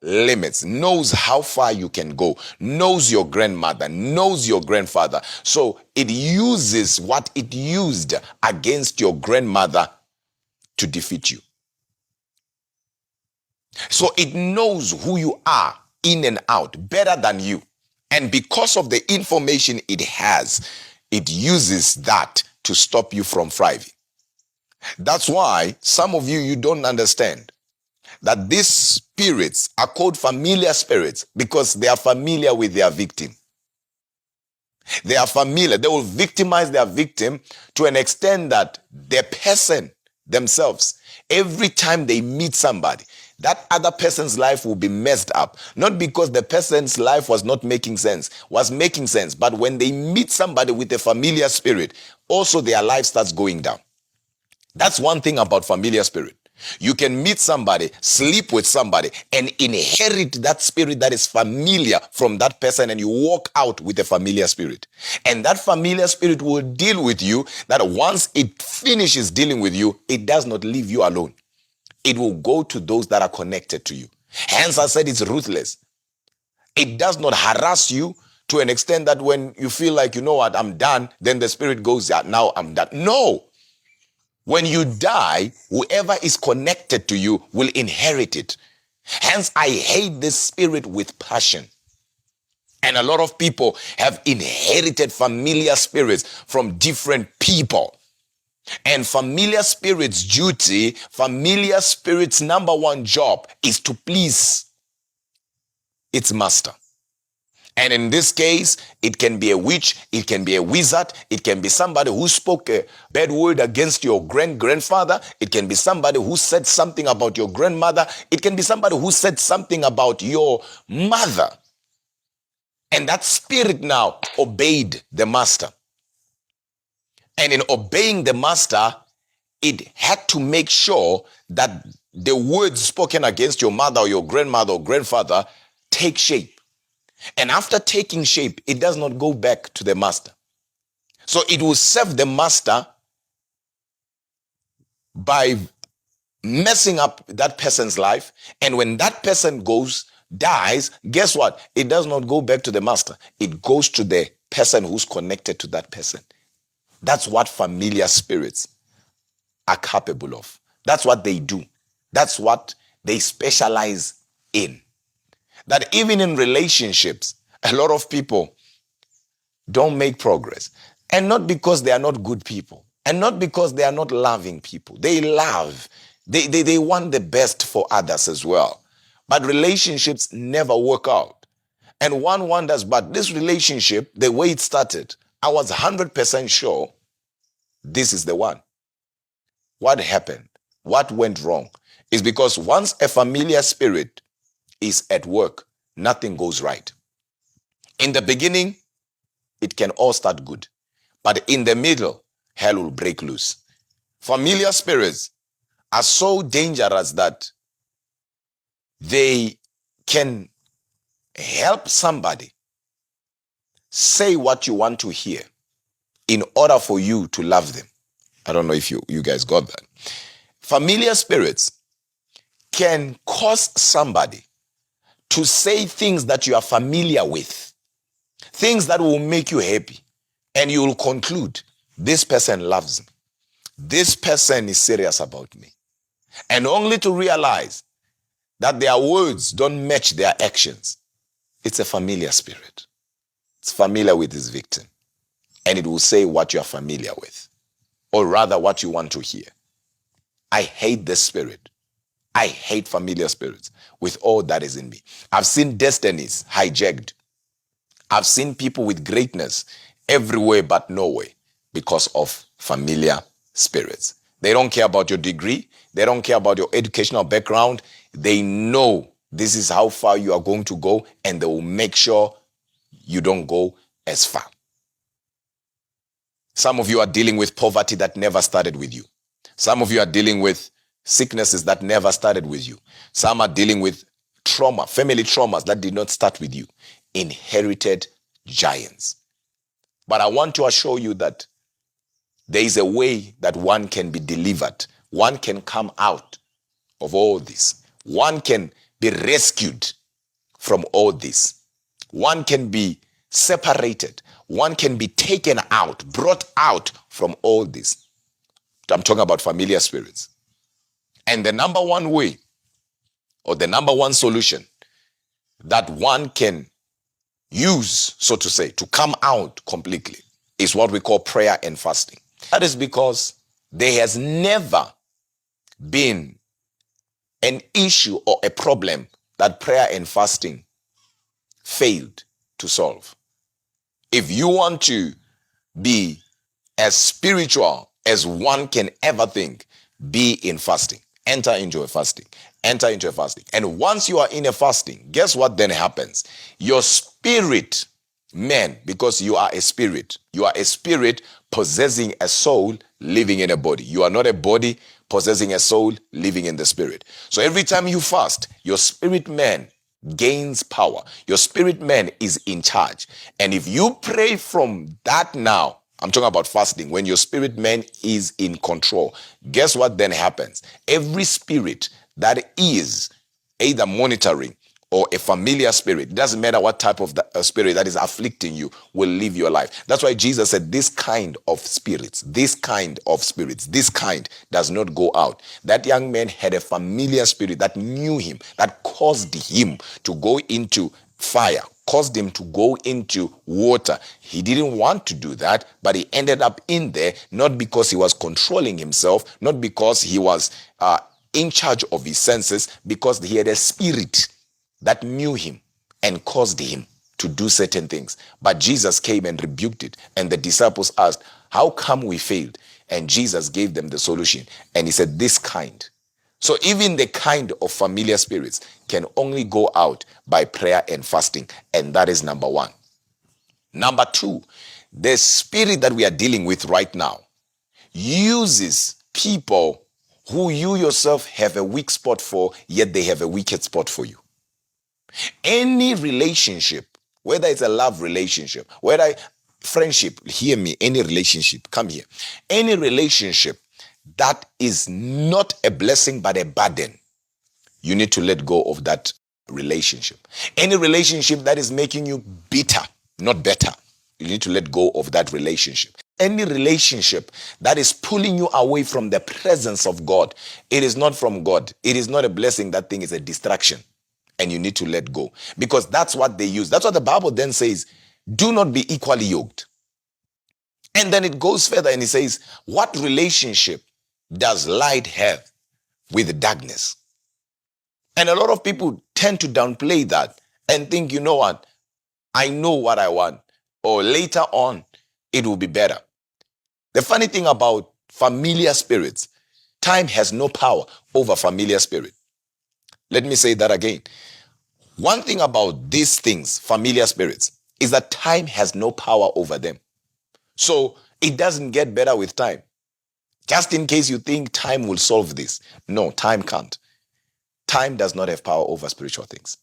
limits, knows how far you can go, knows your grandmother, knows your grandfather. So it uses what it used against your grandmother to defeat you. So it knows who you are in and out better than you. And because of the information it has, it uses that to stop you from thriving. That's why some of you don't understand that these spirits are called familiar spirits because they are familiar with their victim. They are familiar. They will victimize their victim to an extent that the person themselves, every time they meet somebody, that other person's life will be messed up. Not because the person's life was not making sense, was making sense. But when they meet somebody with a familiar spirit, also their life starts going down. That's one thing about familiar spirit. You can meet somebody, sleep with somebody, and inherit that spirit that is familiar from that person, and you walk out with a familiar spirit. And that familiar spirit will deal with you, that once it finishes dealing with you, it does not leave you alone. It will go to those that are connected to you. Hence, I said it's ruthless. It does not harass you to an extent that when you feel like, you know what, I'm done, then the spirit goes, yeah, now I'm done. No. When you die, whoever is connected to you will inherit it. Hence, I hate this spirit with passion. And a lot of people have inherited familiar spirits from different people. And familiar spirits' duty, familiar spirits' number one job is to please its master. And in this case, it can be a witch, it can be a wizard, it can be somebody who spoke a bad word against your grandfather, it can be somebody who said something about your grandmother, it can be somebody who said something about your mother. And that spirit now obeyed the master. And in obeying the master, it had to make sure that the words spoken against your mother or your grandmother or grandfather take shape. And after taking shape, it does not go back to the master. So it will serve the master by messing up that person's life. And when that person dies, guess what? It does not go back to the master. It goes to the person who's connected to that person. That's what familiar spirits are capable of. That's what they do. That's what they specialize in. That even in relationships, a lot of people don't make progress. And not because they are not good people. And not because they are not loving people. They love. They want the best for others as well. But relationships never work out. And one wonders, but this relationship, the way it started, I was 100% sure this is the one. What happened? What went wrong? Is because once a familiar spirit is at work, nothing goes right. In the beginning, it can all start good. But in the middle, hell will break loose. Familiar spirits are so dangerous that they can help somebody say what you want to hear in order for you to love them. I don't know if you guys got that. Familiar spirits can cause somebody to say things that you are familiar with, things that will make you happy, and you will conclude, this person loves me. This person is serious about me. And only to realize that their words don't match their actions. It's a familiar spirit. It's familiar with its victim. And it will say what you are familiar with, or rather what you want to hear. I hate this spirit. I hate familiar spirits with all that is in me. I've seen destinies hijacked. I've seen people with greatness everywhere but nowhere because of familiar spirits. They don't care about your degree. They don't care about your educational background. They know this is how far you are going to go, and they will make sure you don't go as far. Some of you are dealing with poverty that never started with you. Some of you are dealing with sicknesses that never started with you. Some are dealing with trauma, family traumas that did not start with you. Inherited giants. But I want to assure you that there is a way that one can be delivered. One can come out of all this. One can be rescued from all this. One can be separated. One can be taken out, brought out from all this. I'm talking about familiar spirits. And the number one way, or the number one solution that one can use, so to say, to come out completely is what we call prayer and fasting. That is because there has never been an issue or a problem that prayer and fasting failed to solve. If you want to be as spiritual as one can ever think, be in fasting. Enter into a fasting. Enter into a fasting. And once you are in a fasting, guess what then happens? Your spirit, man, because you are a spirit possessing a soul living in a body. You are not a body possessing a soul living in the spirit. So every time you fast, your spirit man gains power. Your spirit man is in charge. And if you pray from that now, I'm talking about fasting, when your spirit man is in control, guess what then happens? Every spirit that is either monitoring or a familiar spirit, it doesn't matter what type of spirit that is afflicting you, will live your life. That's why Jesus said this kind of spirits does not go out. That young man had a familiar spirit that knew him, that caused him to go into fire, caused him to go into water. He didn't want to do that, but he ended up in there, not because he was controlling himself, not because he was in charge of his senses, because he had a spirit that knew him and caused him to do certain things. But Jesus came and rebuked it. And the disciples asked, how come we failed? And Jesus gave them the solution. And he said, this kind. So even the kind of familiar spirits can only go out by prayer and fasting. And that is number one. Number two, the spirit that we are dealing with right now uses people who you yourself have a weak spot for, yet they have a wicked spot for you. Any relationship, whether it's a love relationship, whether friendship, hear me, any relationship, come here. Any relationship that is not a blessing but a burden, you need to let go of that relationship. Any relationship that is making you bitter, not better, you need to let go of that relationship. Any relationship that is pulling you away from the presence of God, it is not from God. It is not a blessing. That thing is a distraction. And you need to let go, because that's what they use. That's what the Bible then says, do not be equally yoked. And then it goes further and it says, what relationship does light have with darkness? And a lot of people tend to downplay that and think, you know what, I know what I want, or later on it will be better. The funny thing about familiar spirits, time has no power over familiar spirit. Let me say that again. One thing about these things, familiar spirits, is that time has no power over them. So it doesn't get better with time. Just in case you think time will solve this. No, time can't. Time does not have power over spiritual things.